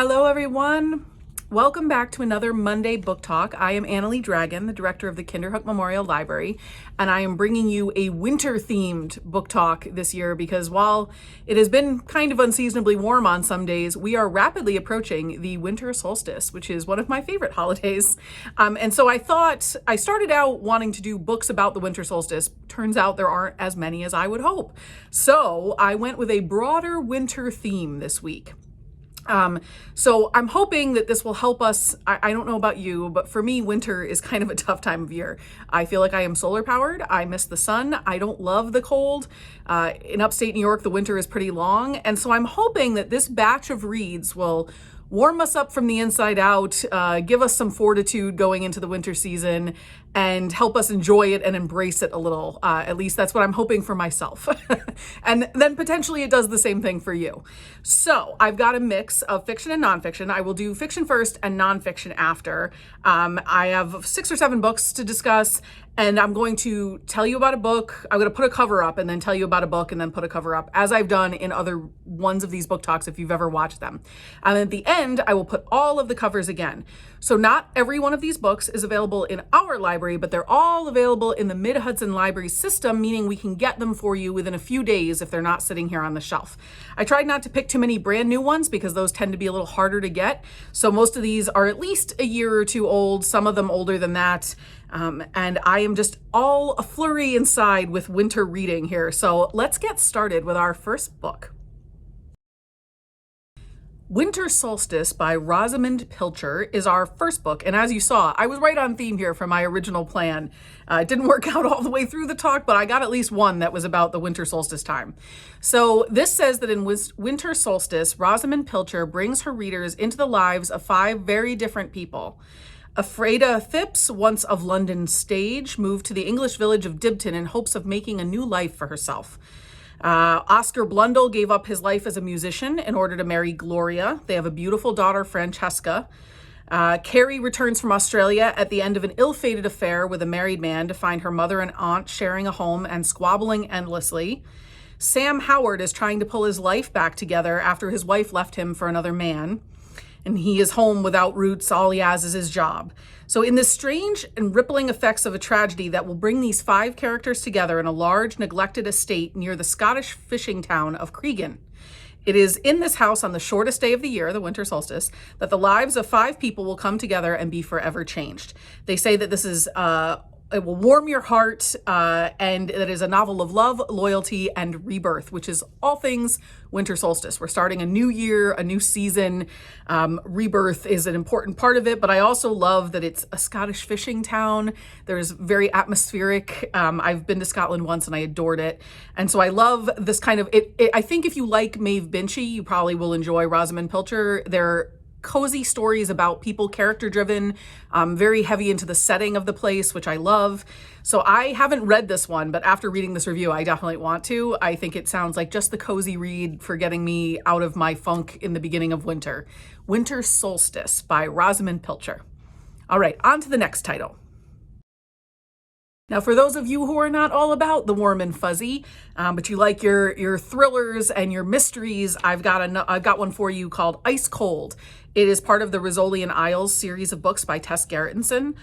Hello, everyone. Welcome back to another Monday Book Talk. I am AnnaLee Dragon, the director of the Kinderhook Memorial Library, and I am bringing you a winter-themed book talk this year because while it has been kind of unseasonably warm on some days, we are rapidly approaching the winter solstice, which is one of my favorite holidays. And so I thought, I started out wanting to do books about the winter solstice. Turns out there aren't as many as I would hope. So I went with a broader winter theme this week. So I'm hoping that this will help us. I don't know about you, but for me, winter is kind of a tough time of year. I feel like I am solar powered. I miss the sun. I don't love the cold. In upstate New York, the winter is pretty long. And so I'm hoping that this batch of reads will warm us up from the inside out, give us some fortitude going into the winter season, and help us enjoy it and embrace it a little. At least that's what I'm hoping for myself. And then potentially it does the same thing for you. So I've got a mix of fiction and nonfiction. I will do fiction first and nonfiction after. I have 6 or 7 books to discuss, and I'm going to tell you about a book. I'm going to put a cover up and then tell you about a book and then put a cover up, as I've done in other ones of these book talks if you've ever watched them. And at the end, I will put all of the covers again. So not every one of these books is available in our library, but they're all available in the Mid-Hudson Library system, meaning we can get them for you within a few days if they're not sitting here on the shelf. I tried not to pick too many brand new ones because those tend to be a little harder to get. So most of these are at least a year or two old, some of them older than that. And I am just all a flurry inside with winter reading here. So let's get started with our first book. Winter Solstice by Rosamund Pilcher is our first book. And as you saw, I was right on theme here for my original plan. It didn't work out all the way through the talk, but I got at least one that was about the winter solstice time. So this says that in Winter Solstice, Rosamund Pilcher brings her readers into the lives of 5 very different people. Ephrata Phipps, once of London's stage, moved to the English village of Dibton in hopes of making a new life for herself. Oscar Blundell gave up his life as a musician in order to marry Gloria. They have a beautiful daughter, Francesca. Carrie returns from Australia at the end of an ill-fated affair with a married man to find her mother and aunt sharing a home and squabbling endlessly. Sam Howard is trying to pull his life back together after his wife left him for another man. And he is home without roots. All he has is his job. So in the strange and rippling effects of a tragedy that will bring these 5 characters together in a large neglected estate near the Scottish fishing town of Cregan. It is in this house on the shortest day of the year, the winter solstice, that the lives of 5 people will come together and be forever changed. They say that this is it will warm your heart, and it is a novel of love, loyalty, and rebirth, which is all things winter solstice. We're starting a new year, a new season. Rebirth is an important part of it, but I also love that it's a Scottish fishing town. There's very atmospheric. I've been to Scotland once and I adored it. And so I love this kind of, I think if you like Maeve Binchy, you probably will enjoy Rosamund Pilcher. They're cozy stories about people, character-driven, very heavy into the setting of the place, which I love. So I haven't read this one, but after reading this review, I definitely want to. I think it sounds like just the cozy read for getting me out of my funk in the beginning of winter. Winter Solstice by Rosamund Pilcher. All right, on to the next title. Now, for those of you who are not all about the warm and fuzzy, but you like your thrillers and your mysteries, I've got one for you called Ice Cold. It is part of the Rizzoli and Isles series of books by Tess Gerritsen,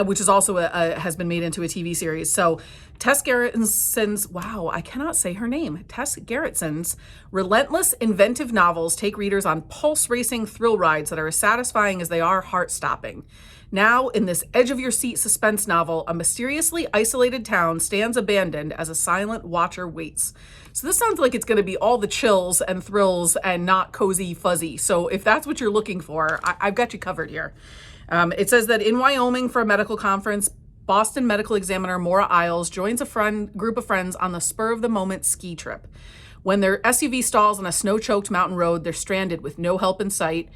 which is also has been made into a TV series. So Tess Gerritsen's, wow, I cannot say her name. Tess Gerritsen's relentless, inventive novels take readers on pulse-racing thrill rides that are as satisfying as they are heart-stopping. Now, in this edge-of-your-seat suspense novel, a mysteriously isolated town stands abandoned as a silent watcher waits. So this sounds like it's going to be all the chills and thrills and not cozy fuzzy. So if that's what you're looking for, I've got you covered here. It says that in Wyoming for a medical conference, Boston medical examiner Maura Isles joins a group of friends on the spur-of-the-moment ski trip. When their SUV stalls on a snow-choked mountain road, they're stranded with no help in sight.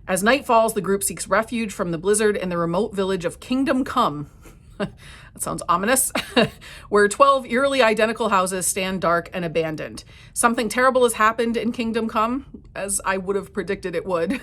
As night falls, the group seeks refuge from the blizzard in the remote village of Kingdom Come. That's That sounds ominous. Where 12 eerily identical houses stand dark and abandoned. Something terrible has happened in Kingdom Come, as I would have predicted it would.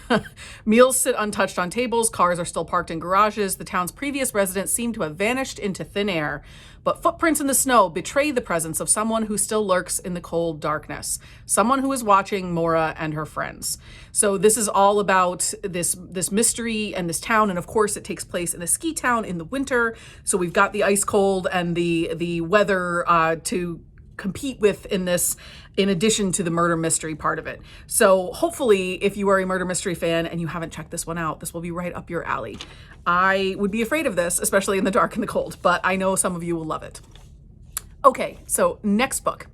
Meals sit untouched on tables, cars are still parked in garages, the town's previous residents seem to have vanished into thin air. But footprints in the snow betray the presence of someone who still lurks in the cold darkness. Someone who is watching Maura and her friends. So this is all about this mystery and this town, and of course it takes place in a ski town in the winter. So we've got the ice cold and the weather to compete with in this, in addition to the murder mystery part of it. So hopefully, if you are a murder mystery fan and you haven't checked this one out, this will be right up your alley. I would be afraid of this, especially in the dark and the cold, but I know some of you will love it. Okay, so next book.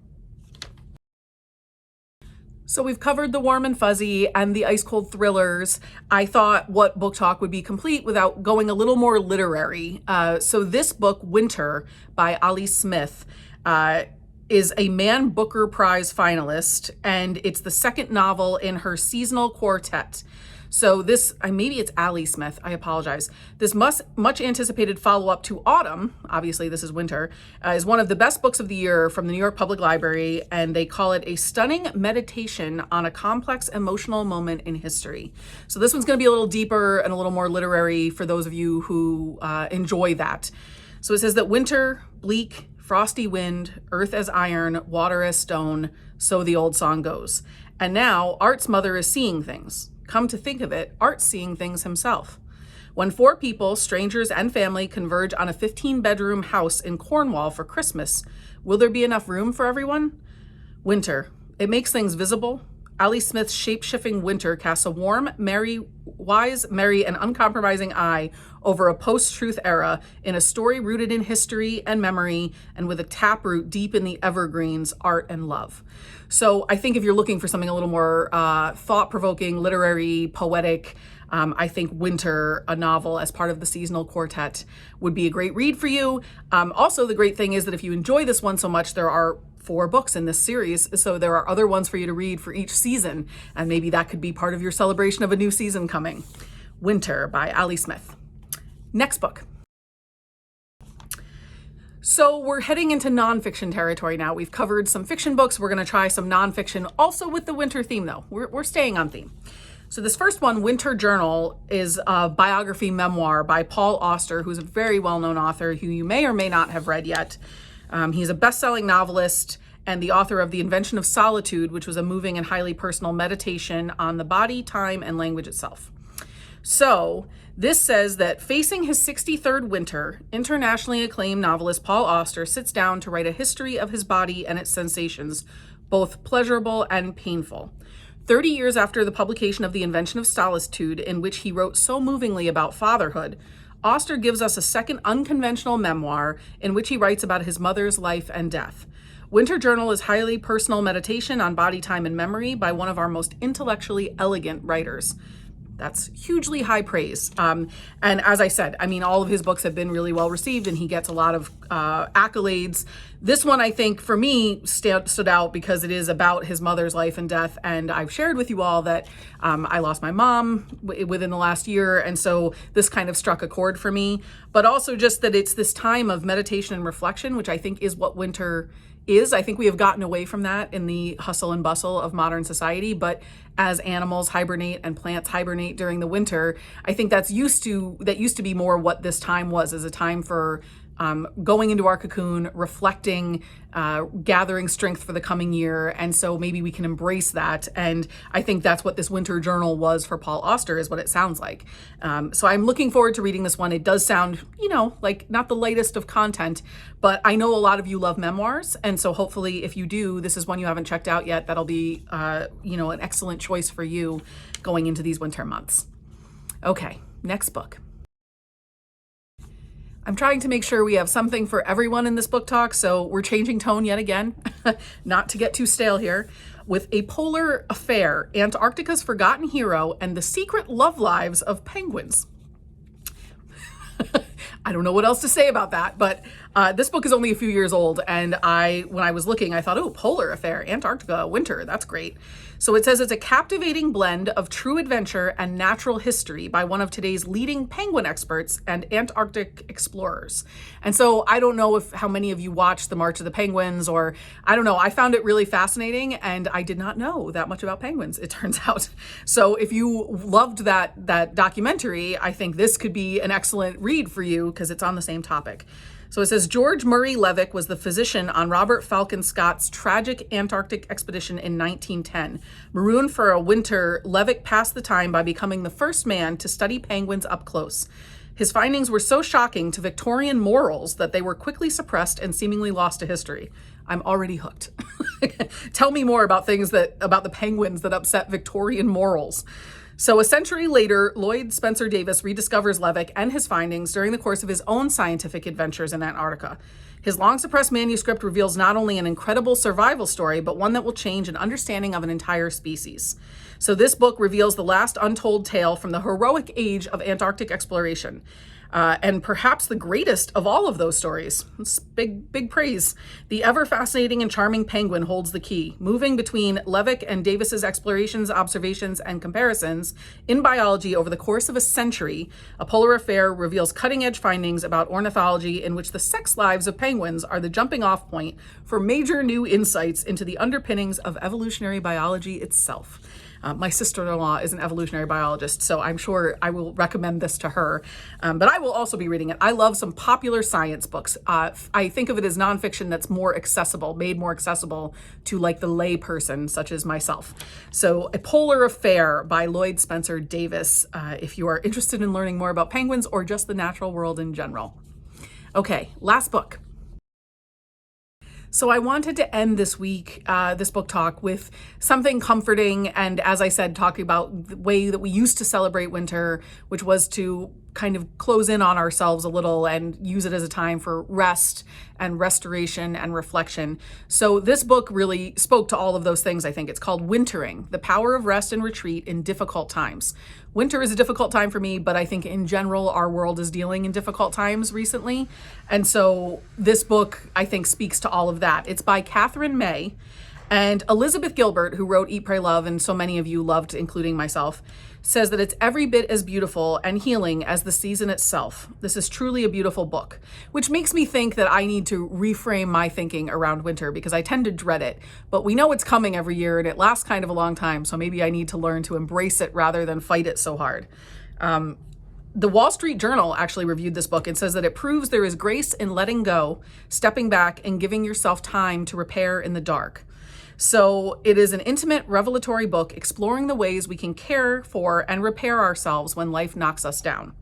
So we've covered the warm and fuzzy and the ice cold thrillers. I thought what book talk would be complete without going a little more literary. So this book, Winter, by AnnaLee Smith, is a Man Booker Prize finalist, and it's the second novel in her seasonal quartet. So this, maybe it's AnnaLee Smith, I apologize. This much anticipated follow-up to Autumn, obviously this is Winter, is one of the best books of the year from the New York Public Library, and they call it a stunning meditation on a complex emotional moment in history. So this one's gonna be a little deeper and a little more literary for those of you who enjoy that. So it says that winter, bleak, frosty wind, earth as iron, water as stone, so the old song goes. And now Art's mother is seeing things. Come to think of it, Art's seeing things himself. When 4 people, strangers and family, converge on a 15-bedroom house in Cornwall for Christmas, will there be enough room for everyone? Winter. It makes things visible. AnnaLee Smith's shape-shifting Winter casts a warm, wise, merry, and uncompromising eye over a post-truth era in a story rooted in history and memory and with a taproot deep in the evergreens, art and love. So I think if you're looking for something a little more thought-provoking, literary, poetic, I think Winter, a novel as part of the seasonal quartet, would be a great read for you. Also, the great thing is that if you enjoy this one so much, there are 4 books in this series, so there are other ones for you to read for each season, and maybe that could be part of your celebration of a new season coming. Winter by AnnaLee Smith. Next book. So we're heading into nonfiction territory now. We've covered some fiction books. We're going to try some nonfiction, also with the winter theme, though. We're staying on theme. So this first one, Winter Journal, is a biography memoir by Paul Auster, who's a very well-known author who you may or may not have read yet. He's a best-selling novelist and the author of The Invention of Solitude, which was a moving and highly personal meditation on the body, time, and language itself. So this says that facing his 63rd winter, internationally acclaimed novelist Paul Auster sits down to write a history of his body and its sensations, both pleasurable and painful. 30 years after the publication of The Invention of Solitude, in which he wrote so movingly about fatherhood, Auster gives us a second unconventional memoir in which he writes about his mother's life and death. Winter Journal is highly personal meditation on body, time, and memory by one of our most intellectually elegant writers. That's hugely high praise. And as I said, I mean, all of his books have been really well received and he gets a lot of accolades. This one, I think, for me, stood out because it is about his mother's life and death. And I've shared with you all that I lost my mom within the last year. And so this kind of struck a chord for me. But also just that it's this time of meditation and reflection, which I think is what winter is. I think we have gotten away from that in the hustle and bustle of modern society, but as animals hibernate and plants hibernate during the winter, I think that used to be more what this time was, as a time for going into our cocoon, reflecting, gathering strength for the coming year. And so maybe we can embrace that. And I think that's what this winter journal was for Paul Auster, is what it sounds like. So I'm looking forward to reading this one. It does sound, like not the lightest of content, but I know a lot of you love memoirs. And so hopefully if you do, this is one you haven't checked out yet. That'll be, an excellent choice for you going into these winter months. Okay, next book. I'm trying to make sure we have something for everyone in this book talk, so we're changing tone yet again, not to get too stale here, with A Polar Affair, Antarctica's Forgotten Hero, and the Secret Love Lives of Penguins. I don't know what else to say about that, but This book is only a few years old, and when I was looking, I thought, oh, polar affair, Antarctica, winter, that's great. So it says it's a captivating blend of true adventure and natural history by one of today's leading penguin experts and Antarctic explorers. And so I don't know how many of you watched the March of the Penguins, or I don't know. I found it really fascinating, and I did not know that much about penguins, it turns out. So if you loved that documentary, I think this could be an excellent read for you because it's on the same topic. So it says George Murray Levick was the physician on Robert Falcon Scott's tragic Antarctic expedition in 1910. Marooned for a winter, Levick passed the time by becoming the first man to study penguins up close. His findings were so shocking to Victorian morals that they were quickly suppressed and seemingly lost to history. I'm already hooked. Tell me more about about the penguins that upset Victorian morals. So a century later, Lloyd Spencer Davis rediscovers Levick and his findings during the course of his own scientific adventures in Antarctica. His long-suppressed manuscript reveals not only an incredible survival story, but one that will change an understanding of an entire species. So this book reveals the last untold tale from the heroic age of Antarctic exploration. And perhaps the greatest of all of those stories. It's big praise. The ever fascinating and charming penguin holds the key, moving between Levick and Davis's explorations, observations, and comparisons in biology over the course of a century. A Polar Affair reveals cutting-edge findings about ornithology in which the sex lives of penguins are the jumping-off point for major new insights into the underpinnings of evolutionary biology itself. My sister-in-law is an evolutionary biologist, so I'm sure I will recommend this to her. But I will also be reading it. I love some popular science books. I think of it as nonfiction that's more accessible, made more accessible to like the lay person, such as myself. So A Polar Affair by Lloyd Spencer Davis, if you are interested in learning more about penguins or just the natural world in general. Okay, last book. So I wanted to end this week, this book talk, with something comforting, and as I said, talking about the way that we used to celebrate winter, which was to kind of close in on ourselves a little and use it as a time for rest and restoration and reflection. So this book really spoke to all of those things, I think. It's called Wintering: The Power of Rest and Retreat in Difficult Times. Winter is a difficult time for me, but I think in general, our world is dealing in difficult times recently. And so this book, I think, speaks to all of that. It's by Catherine May. And Elizabeth Gilbert, who wrote Eat, Pray, Love, and so many of you loved, including myself, says that it's every bit as beautiful and healing as the season itself. This is truly a beautiful book, which makes me think that I need to reframe my thinking around winter because I tend to dread it. But we know it's coming every year and it lasts kind of a long time, so maybe I need to learn to embrace it rather than fight it so hard. The Wall Street Journal actually reviewed this book and says that it proves there is grace in letting go, stepping back, and giving yourself time to repair in the dark. So it is an intimate, revelatory book exploring the ways we can care for and repair ourselves when life knocks us down.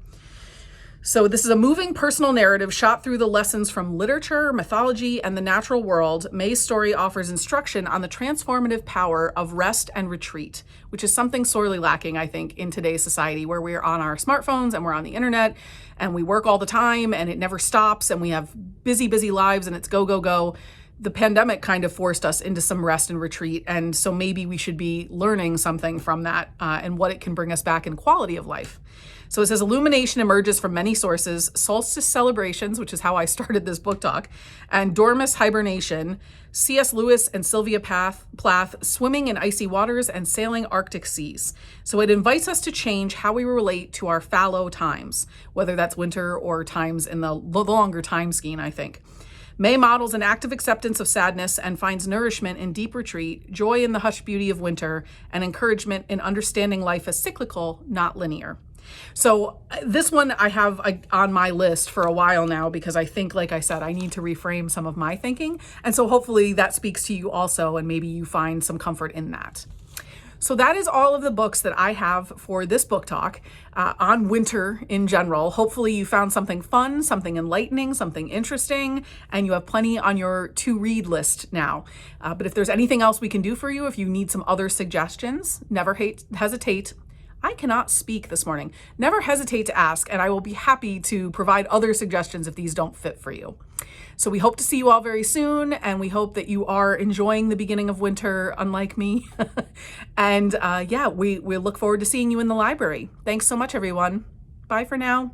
So this is a moving personal narrative shot through the lessons from literature, mythology, and the natural world. May's story offers instruction on the transformative power of rest and retreat, which is something sorely lacking, I think, in today's society where we're on our smartphones and we're on the internet and we work all the time and it never stops and we have busy lives and it's go, go, go. The pandemic kind of forced us into some rest and retreat. And so maybe we should be learning something from that and what it can bring us back in quality of life. So it says illumination emerges from many sources: solstice celebrations, which is how I started this book talk, and dormice hibernation, C.S. Lewis and Sylvia Plath swimming in icy waters and sailing Arctic seas. So it invites us to change how we relate to our fallow times, whether that's winter or times in the longer time scheme, I think. May models an active acceptance of sadness and finds nourishment in deep retreat, joy in the hushed beauty of winter, and encouragement in understanding life as cyclical, not linear. So this one I have on my list for a while now because I think, like I said, I need to reframe some of my thinking. And so hopefully that speaks to you also, and maybe you find some comfort in that. So that is all of the books that I have for this book talk on winter in general. Hopefully you found something fun, something enlightening, something interesting, and you have plenty on your to-read list now. But if there's anything else we can do for you, if you need some other suggestions, never hesitate. I cannot speak this morning. Never hesitate to ask, and I will be happy to provide other suggestions if these don't fit for you. So we hope to see you all very soon, and we hope that you are enjoying the beginning of winter, unlike me. And we look forward to seeing you in the library. Thanks so much, everyone. Bye for now.